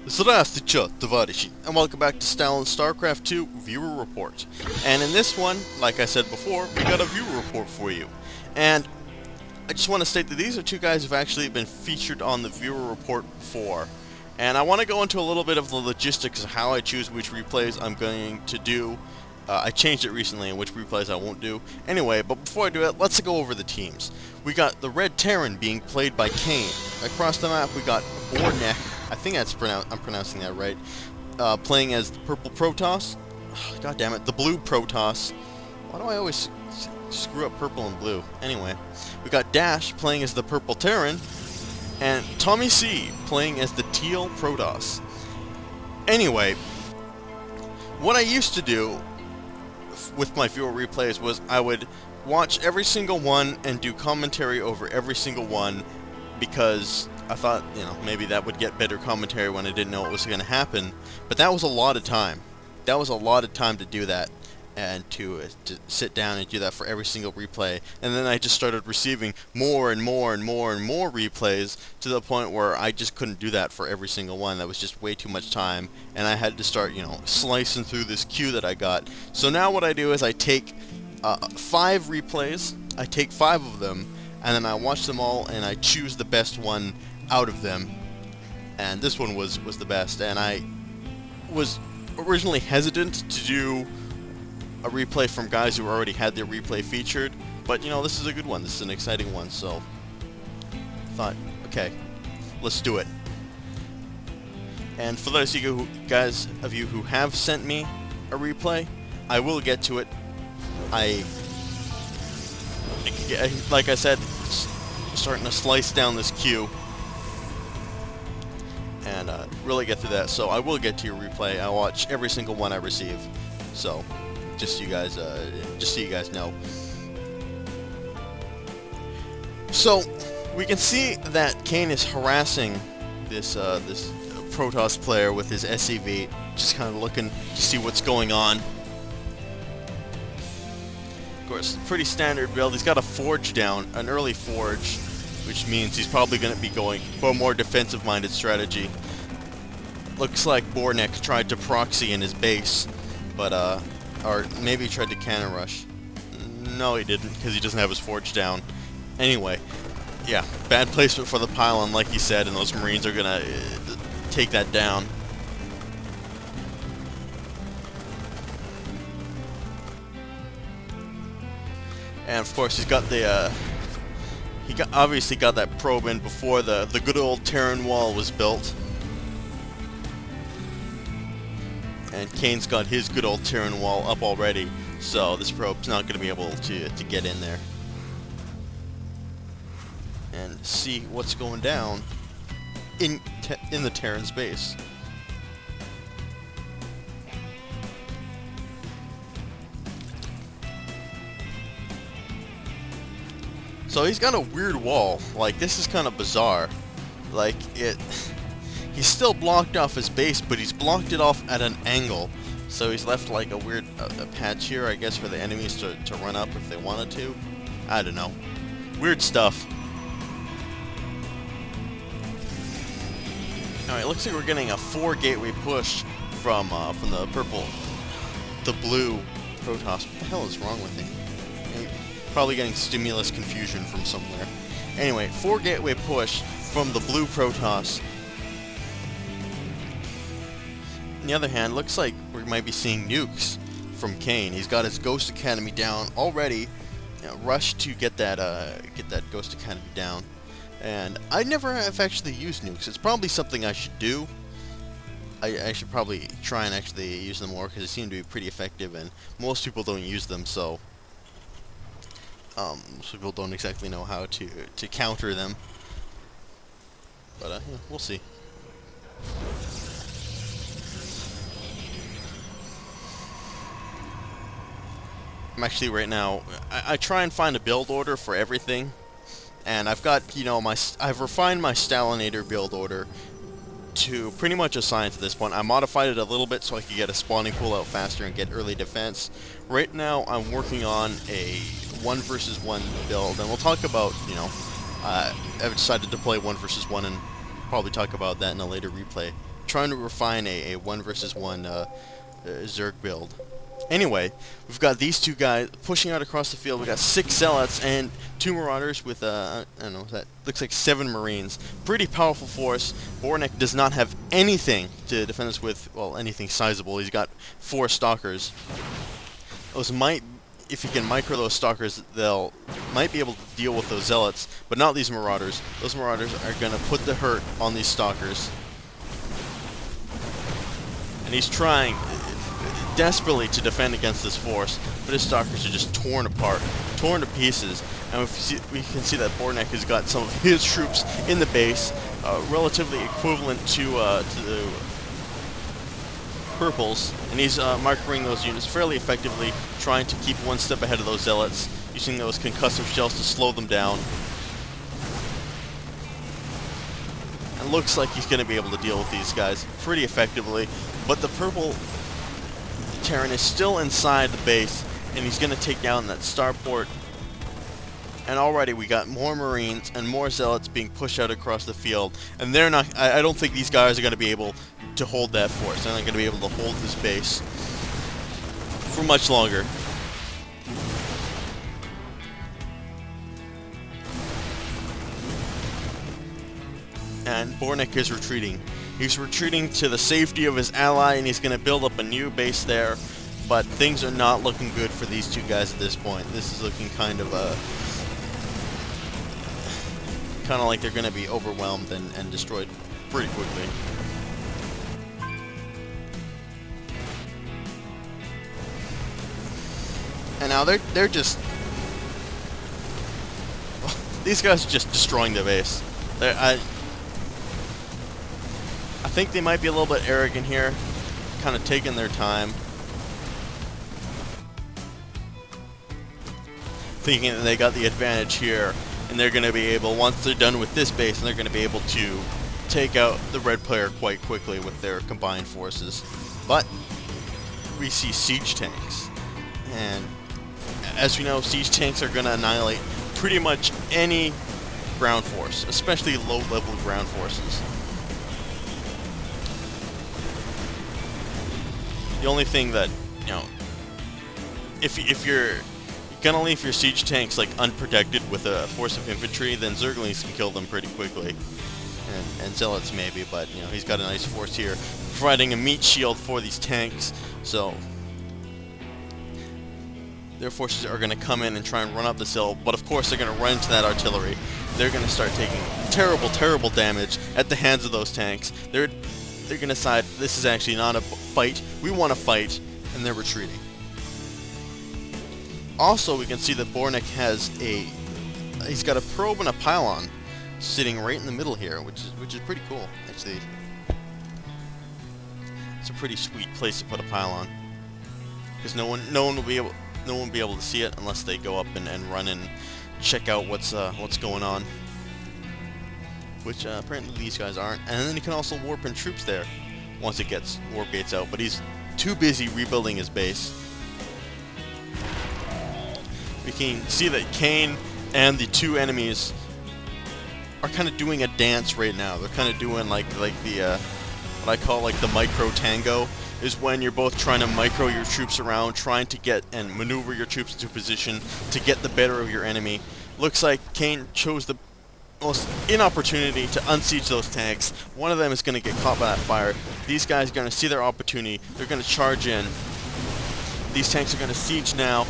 Здравствуйте, товарищи, and welcome back to Stalin's Starcraft 2 Viewer Report. And in this one, like I said before, we got a viewer report for you. And I just want to state that these are two guys who've actually been featured on the viewer report before. And I want to go into a little bit of the logistics of how I choose which replays I'm going to do. I changed it recently in which replays I won't do. Anyway, but before I do it, let's go over the teams. We got the Red Terran being played by Kane. Across the map, we got Bornek, I think I'm pronouncing that right, playing as the Purple Protoss. God damn it, the Blue Protoss. Why do I always screw up purple and blue? Anyway, we got Dash playing as the Purple Terran, and Tommy C playing as the Teal Protoss. Anyway, what I used to do with my viewer replays was I would watch every single one and do commentary over every single one, because I thought, maybe that would get better commentary when I didn't know what was going to happen. But that was a lot of time. That was a lot of time to do that, and to sit down and do that for every single replay. And then I just started receiving more and more and more and more replays, to the point where I just couldn't do that for every single one. That was just way too much time, and I had to start, slicing through this queue that I got. So now what I do is I take 5 replays, I take 5 of them, and then I watch them all, and I choose the best one out of them. And this one was the best, and I was originally hesitant to do a replay from guys who already had their replay featured, but this is a good one. This is an exciting one, so I thought, okay, let's do it. And for those of you who have sent me a replay, I will get to it. Like I said, starting to slice down this queue and really get through that. So I will get to your replay. I watch every single one I receive. So just so you guys know. So we can see that Kane is harassing this Protoss player with his SCV, just kind of looking to see what's going on. Of course, pretty standard build. He's got a forge down, an early forge, which means he's probably going to be going for a more defensive-minded strategy. Looks like Bornek tried to proxy in his base, but or maybe he tried to cannon rush. No, he didn't, because he doesn't have his forge down. Anyway, yeah, bad placement for the pylon, like he said, and those Marines are going to take that down. And of course, he's got the obviously got that probe in before the good old Terran wall was built. And Kane's got his good old Terran wall up already, so this probe's not going to be able to get in there and see what's going down in the Terran base. So he's got a weird wall. Like, this is kind of bizarre. Like, he's still blocked off his base, but he's blocked it off at an angle. So he's left like a weird a patch here, I guess, for the enemies to run up if they wanted to. I don't know. Weird stuff. Alright, looks like we're getting a 4 gateway push from the blue Protoss. What the hell is wrong with him? Probably getting stimulus confusion from somewhere. Anyway, 4 gateway push from the blue Protoss. On the other hand, looks like we might be seeing nukes from Kane. He's got his Ghost Academy down already. Rush to get that Ghost Academy down. And I never have actually used nukes. It's probably something I should do. I should probably try and actually use them more, because they seem to be pretty effective, and most people don't use them, so most people don't exactly know how to counter them. But yeah, we'll see. I'm actually right now, I try and find a build order for everything, and I've got, I've refined my Stalinator build order to pretty much a science at this point. I modified it a little bit so I could get a spawning pool out faster and get early defense. Right now I'm working on a 1 versus 1 build, and we'll talk about, I've decided to play 1 versus 1 and probably talk about that in a later replay. trying to refine a 1 versus 1 Zerg build. Anyway, we've got these two guys pushing out across the field. We got 6 Zealots and 2 Marauders with, I don't know, that looks like 7 Marines. Pretty powerful force. Bornek does not have anything to defend us with, well, anything sizable. He's got 4 Stalkers. Those might, if you can micro those Stalkers, might be able to deal with those Zealots, but not these Marauders. Those Marauders are going to put the hurt on these Stalkers. And he's trying desperately to defend against this force, but his Stalkers are just torn apart, torn to pieces. And we can see that Bornek has got some of his troops in the base, relatively equivalent to the Purples, and he's microing those units fairly effectively, trying to keep one step ahead of those Zealots, using those concussive shells to slow them down. And looks like he's going to be able to deal with these guys pretty effectively, but the Purple Terran is still inside the base, and he's going to take down that starport. And already we got more Marines and more Zealots being pushed out across the field, and they're not. I don't think these guys are going to be able to hold that force. They're not going to be able to hold this base for much longer. And Bornek is retreating. He's retreating to the safety of his ally, and he's going to build up a new base there. But things are not looking good for these two guys at this point. This is looking kind of like they're going to be overwhelmed and destroyed pretty quickly. And now they're just these guys are just destroying the base. I think they might be a little bit arrogant here, kind of taking their time, thinking that they got the advantage here, and they're going to be able, once they're done with this base, and they're going to be able to take out the red player quite quickly with their combined forces. But we see siege tanks, and as we know, siege tanks are going to annihilate pretty much any ground force, especially low-level ground forces. The only thing that, you know, if you're gonna leave your siege tanks like unprotected with a force of infantry, then Zerglings can kill them pretty quickly, and Zealots maybe. But you know, he's got a nice force here, providing a meat shield for these tanks. So their forces are gonna come in and try and run up this hill, but of course they're gonna run into that artillery. They're gonna start taking terrible damage at the hands of those tanks. They're gonna decide this is actually not a fight. We want to fight, and they're retreating. Also, we can see that Bornek has he's got a probe and a pylon sitting right in the middle here, which is pretty cool. Actually, it's a pretty sweet place to put a pylon, because no one will be able to see it unless they go up and run and check out what's going on. Which apparently these guys aren't. And then he can also warp in troops there once it gets warp gates out, but he's too busy rebuilding his base. We can see that Kane and the two enemies are kind of doing a dance right now. They're kind of doing like the what I call like the micro tango, is when you're both trying to micro your troops around, trying to get and maneuver your troops into position to get the better of your enemy. Looks like Kane chose the most inopportunity to unsiege those tanks. One of them is going to get caught by that fire. These guys are going to see their opportunity. They're going to charge in. These tanks are going to siege now,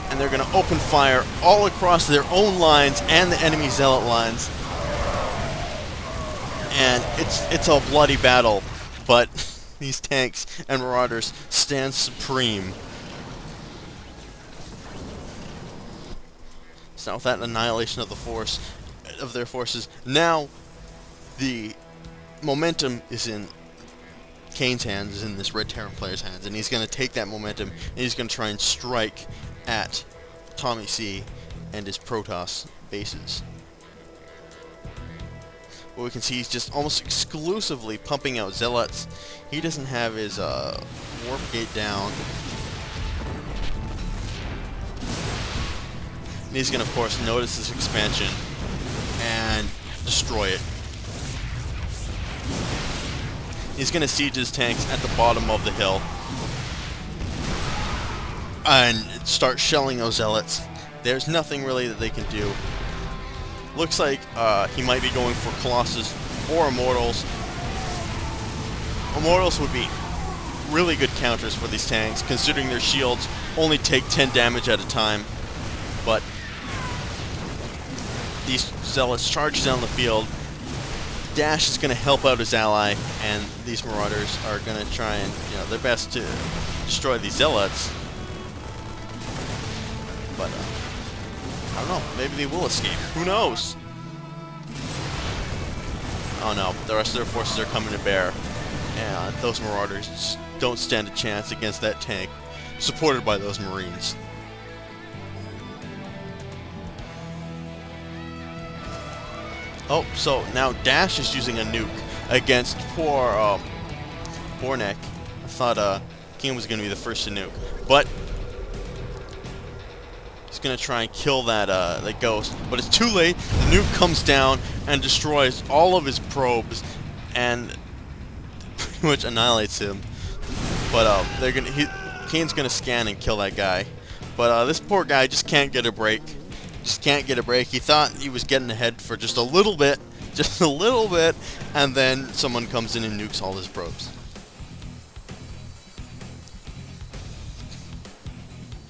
and they're going to open fire all across their own lines and the enemy Zealot lines. And it's a bloody battle, but these tanks and Marauders stand supreme. So with that annihilation of their forces, now the momentum is in Kane's hands, is in this Red Terran player's hands, and he's going to take that momentum and he's going to try and strike at Tommy C and his Protoss bases. Well, we can see he's just almost exclusively pumping out Zealots. He doesn't have his warp gate down. And he's going to, of course, notice this expansion and destroy it. He's going to siege his tanks at the bottom of the hill and start shelling those zealots. There's nothing really that they can do. Looks like he might be going for Colossus or Immortals. Immortals would be really good counters for these tanks, considering their shields only take 10 damage at a time. But these zealots charge down the field. Dash is going to help out his ally, and these marauders are going to try and, their best to destroy these zealots. But, I don't know, maybe they will escape. Who knows? Oh no, the rest of their forces are coming to bear. And those marauders just don't stand a chance against that tank, supported by those marines. Oh, so now Dash is using a nuke against poor Bornek. I thought King was going to be the first to nuke, but he's going to try and kill that that ghost. But it's too late. The nuke comes down and destroys all of his probes, and pretty much annihilates him. But Kane's going to scan and kill that guy. But this poor guy just can't get a break. Just can't get a break. He thought he was getting ahead for just a little bit, and then someone comes in and nukes all his probes.